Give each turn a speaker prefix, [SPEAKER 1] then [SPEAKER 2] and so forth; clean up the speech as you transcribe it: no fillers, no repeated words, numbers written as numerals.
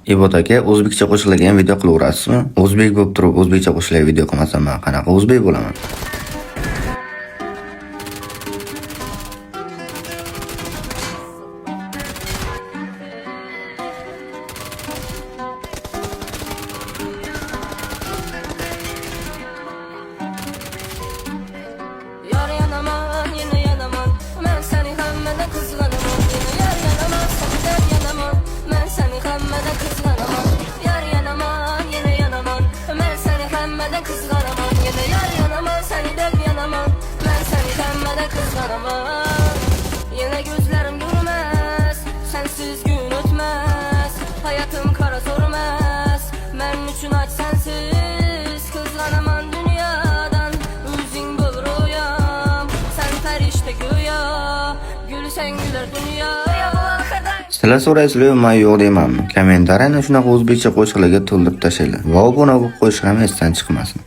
[SPEAKER 1] Ibot aka, o'zbekcha qo'shiladigan video qilaverasizmi? O'zbek bo'lib turib o'zbekcha qo'shiladigan video qilmasam men qanaqa o'zbek bo'laman?
[SPEAKER 2] Yar yanaman, yine yanaman. Ben seni hemmeden kızganaman. Yine yar yanaman, senden yanaman. Ben seni hemmeden kızganaman. Yar yanaman, yine yanaman. Ben seni hemmeden kızganaman. Yine yar yanaman, senden yanaman. Ben seni hemmeden kızganaman. Yine gözlerim durmaz, sensiz gün ötmez. Hayatım kara sormaz. Ben üçün aç sensiz kızganaman dünyadan. Üzün bulur uyam, sen perişte güya. Gülsen güler dünya.
[SPEAKER 1] Sizlar so'raysizlar, men yo'q deymanmi? Kommentariyani shunaqa o'zbekcha qo'shiqlarga to'ldirib tashlaylar. Va obuna bo'lib qo'yish ham esdan chiqmasin.